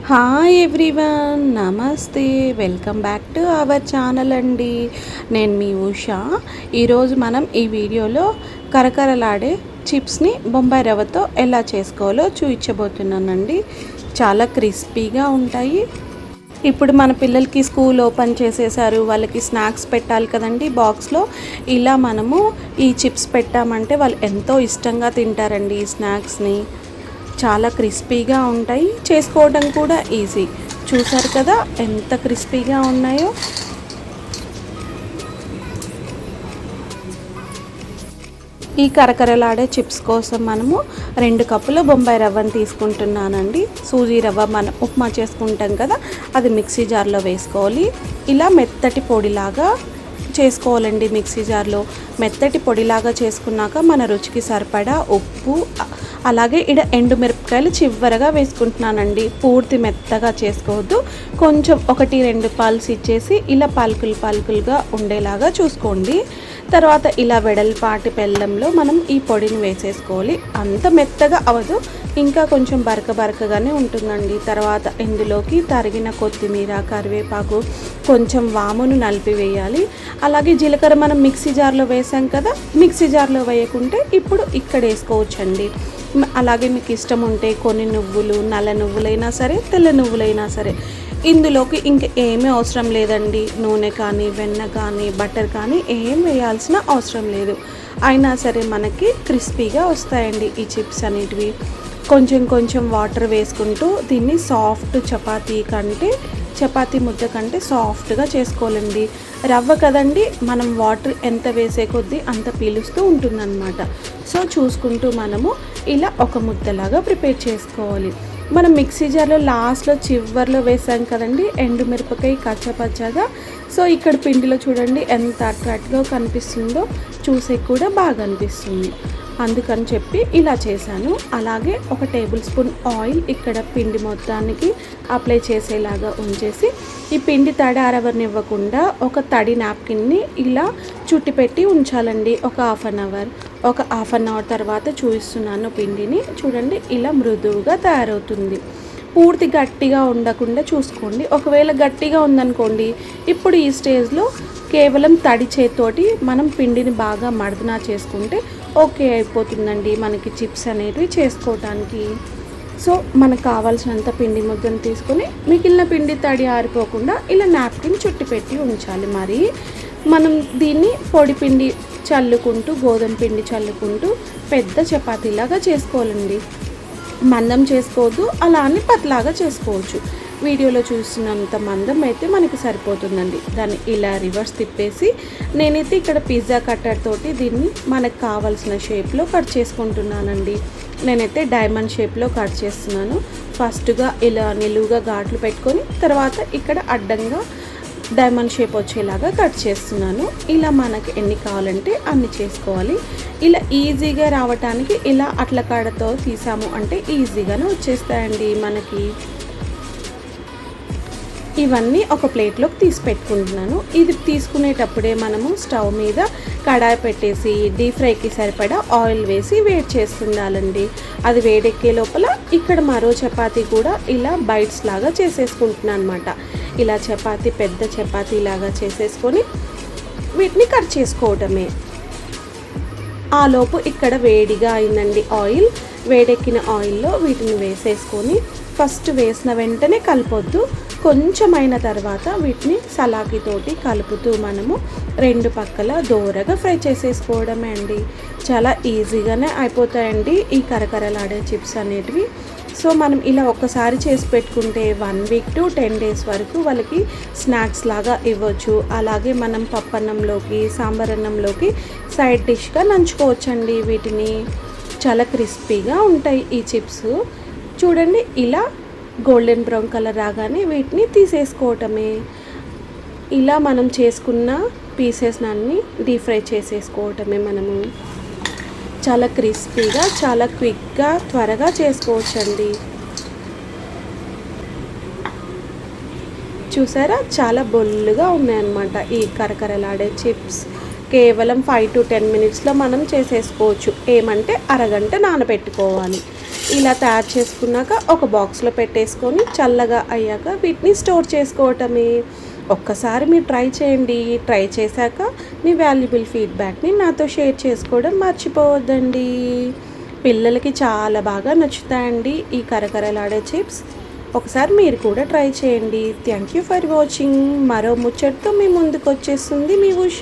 Hi everyone, నమస్తే. Welcome back to our channel అండి. నేను మీ ఉషా. ఈరోజు మనం ఈ వీడియోలో కరకరలాడే చిప్స్ని బొంబాయి రవ్వతో ఎలా చేసుకోవాలో చూపించబోతున్నానండి. చాలా క్రిస్పీగా ఉంటాయి. ఇప్పుడు మన పిల్లలకి స్కూల్ ఓపెన్ చేసేసారు, వాళ్ళకి స్నాక్స్ పెట్టాలి కదండి బాక్స్లో. ఇలా మనము ఈ చిప్స్ పెట్టామంటే వాళ్ళు ఎంతో ఇష్టంగా తింటారండి ఈ స్నాక్స్ని. చాలా క్రిస్పీగా ఉంటాయి, చేసుకోవడం కూడా ఈజీ. చూసారు కదా ఎంత క్రిస్పీగా ఉన్నాయో. ఈ కరకరలాడే చిప్స్ కోసం మనము 2 కప్పుల బొంబాయి రవ్వను తీసుకుంటున్నానండి. సూజీ రవ్వ మనం ఉప్మా చేసుకుంటాం కదా, అది మిక్సీ జార్లో వేసుకోవాలి. ఇలా మెత్తటి పొడిలాగా చేసుకోవాలండి. మిక్సీ జార్లో మెత్తటి పొడిలాగా చేసుకున్నాక మన రుచికి సరిపడా ఉప్పు, అలాగే ఇక్కడ ఎండుమిరపకాయలు చివరగా వేసుకుంటున్నానండి. పూర్తి మెత్తగా చేసుకోవద్దు, కొంచెం 1-2 పల్స్ ఇచ్చేసి ఇలా పలుకులుగా ఉండేలాగా చూసుకోండి. తర్వాత ఇలా వెడల్పాటి బెల్లంలో మనం ఈ పొడిని వేసేసుకోవాలి. అంత మెత్తగా అవ్వదు, ఇంకా కొంచెం బరకగానే ఉంటుందండి. తర్వాత ఇందులోకి తరిగిన కొత్తిమీర, కరివేపాకు, కొంచెం వామును నలిపివేయాలి. అలాగే జీలకర్ర మనం మిక్సీ జార్లో వేసాం కదా, మిక్సీ జార్లో వేయకుంటే ఇప్పుడు ఇక్కడ వేసుకోవచ్చండి. అలాగే మీకు ఇష్టం ఉంటే కొన్ని నువ్వులు, నల్ల నువ్వులైనా సరే, తెల్ల నువ్వులైనా సరే. ఇందులోకి ఇంకా ఏమీ అవసరం లేదండి. నూనె కానీ, వెన్న కానీ, బటర్ కానీ ఏం వేయాల్సిన అవసరం లేదు. అయినా సరే మనకి క్రిస్పీగా వస్తాయండి ఈ చిప్స్ అనేటివి. కొంచెం వాటర్ వేసుకుంటూ దీన్ని సాఫ్ట్ చపాతీ ముద్ద కంటే సాఫ్ట్గా చేసుకోవాలండి. రవ్వ కదండి, మనం వాటర్ ఎంత వేసే కొద్దీ అంత పీలుస్తూ ఉంటుందన్నమాట. సో చూసుకుంటూ మనము ఇలా ఒక ముద్దలాగా ప్రిపేర్ చేసుకోవాలి. మనం మిక్సీ జార్లో లాస్ట్లో చివర్లో వేసాం కదండి ఎండుమిరపకాయ కచ్చపచ్చగా. సో ఇక్కడ పిండిలో చూడండి ఎంత అట్రాక్ట్గా కనిపిస్తుందో, చూసే కూడా బాగా అనిపిస్తుంది. అందుకని చెప్పి ఇలా చేశాను. అలాగే 1 టేబుల్ స్పూన్ ఆయిల్ ఇక్కడ పిండి మొత్తానికి అప్లై చేసేలాగా ఉంచేసి, ఈ పిండి తడి ఆరవనివ్వకుండా ఒక తడి నాప్కిన్ని ఇలా చుట్టి పెట్టి ఉంచాలండి ఒక హాఫ్ అన్ అవర్ తర్వాత చూపిస్తున్నాను పిండిని. చూడండి ఇలా మృదువుగా తయారవుతుంది. పూర్తి గట్టిగా ఉండకుండా చూసుకోండి. ఒకవేళ గట్టిగా ఉందనుకోండి, ఇప్పుడు ఈ స్టేజ్లో కేవలం తడి చేతితోటి మనం పిండిని బాగా మర్దనా చేసుకుంటే ఓకే అయిపోతుందండి మనకి చిప్స్ అనేటివి చేసుకోవటానికి. సో మనకు కావాల్సినంత పిండి ముద్దను తీసుకొని మిగిలిన పిండి తడి ఆరిపోకుండా ఇలా నాప్కిన్ చుట్టి పెట్టి ఉంచాలి. మరి మనం దీన్ని పొడి పిండి చల్లుకుంటూ, గోధుమ పిండి చల్లుకుంటూ పెద్ద చపాతీలాగా చేసుకోవాలండి. మందం చేసుకోవద్దు, అలా అని పతలాగా చేసుకోవచ్చు. వీడియోలో చూస్తున్నంత మందం అయితే మనకి సరిపోతుందండి. దాన్ని ఇలా రివర్స్ తిప్పేసి నేనైతే ఇక్కడ పిజ్జా కట్టర్ తోటి దీన్ని మనకు కావాల్సిన షేప్లో కట్ చేసుకుంటున్నానండి. నేనైతే డైమండ్ షేప్లో కట్ చేస్తున్నాను. ఫస్ట్గా ఇలా నిలువుగా ఘాట్లు పెట్టుకొని, తర్వాత ఇక్కడ అడ్డంగా డైమండ్ షేప్ వచ్చేలాగా కట్ చేస్తున్నాను. ఇలా మనకి ఎన్ని కావాలంటే అన్ని చేసుకోవాలి. ఇలా ఈజీగా రావటానికి ఇలా అట్ల కాడతో తీసాము అంటే ఈజీగానే వచ్చేస్తాయండి మనకి. ఇవన్నీ ఒక ప్లేట్లోకి తీసి పెట్టుకుంటున్నాను. ఇది తీసుకునేటప్పుడే మనము స్టవ్ మీద కడాయి పెట్టేసి డీప్ ఫ్రైకి సరిపడా ఆయిల్ వేసి వేడి చేస్తుండాలండి. అది వేడెక్కే లోపల ఇక్కడ మరో చపాతీ కూడా ఇలా బైట్స్ లాగా చేసేసుకుంటున్నాను అనమాట. ఇలా పెద్ద చపాతీ లాగా చేసేసుకొని వీటిని కట్ చేసుకోవటమే. ఆ లోపు ఇక్కడ వేడిగా అయిందండి ఆయిల్. వేడెక్కిన ఆయిల్లో వీటిని వేసేసుకొని ఫస్ట్ వేసిన వెంటనే కలపొద్దు, కొంచెమైన తర్వాత వీటిని సలాకితోటి కలుపుతూ మనము 2 పక్కల దోరగా ఫ్రై చేసేసుకోవడమే అండి. చాలా ఈజీగానే అయిపోతాయండి ఈ కరకరలాడే చిప్స్ అనేటివి. సో మనం ఇలా ఒక్కసారి చేసి పెట్టుకుంటే 1 వీక్ to 10 days వరకు వాళ్ళకి స్నాక్స్ లాగా ఇవ్వచ్చు. అలాగే మనం పప్పన్నంలోకి, సాంబార్ అన్నంలోకి సైడ్ డిష్గా నంచుకోవచ్చండి వీటిని. చాలా క్రిస్పీగా ఉంటాయి ఈ చిప్స్. చూడండి ఇలా గోల్డెన్ బ్రౌన్ కలర్ రాగానే వీటిని తీసేసుకోవటమే. ఇలా మనం చేసుకున్న పీసెస్ అన్నీ డీప్ ఫ్రై చేసేసుకోవటమే మనము. చాలా క్రిస్పీగా, చాలా క్విక్గా, త్వరగా చేసుకోవచ్చండి. చూసారా చాలా బొల్లుగా ఉన్నాయన్నమాట ఈ కరకరలాడే చిప్స్. కేవలం 5 to 10 minutesలో మనం చేసేసుకోవచ్చు. ఏమంటే అరగంట నానబెట్టుకోవాలి. ఇలా తయారు చేసుకున్నాక ఒక బాక్స్లో పెట్టేసుకొని చల్లగా అయ్యాక వీటిని స్టోర్ చేసుకోవటమే. ఒక్కసారి మీరు ట్రై చేయండి. ట్రై చేశాక మీ వాల్యుబుల్ ఫీడ్బ్యాక్ని నాతో షేర్ చేసుకోవడం మర్చిపోవద్దండి. పిల్లలకి చాలా బాగా నచ్చుతాయండి ఈ కరకరలాడే చిప్స్. ఒకసారి మీరు కూడా ట్రై చేయండి. Thank you for watching. మరో ముచ్చటతో మీ ముందుకు వచ్చేస్తుంది మీ ఉష.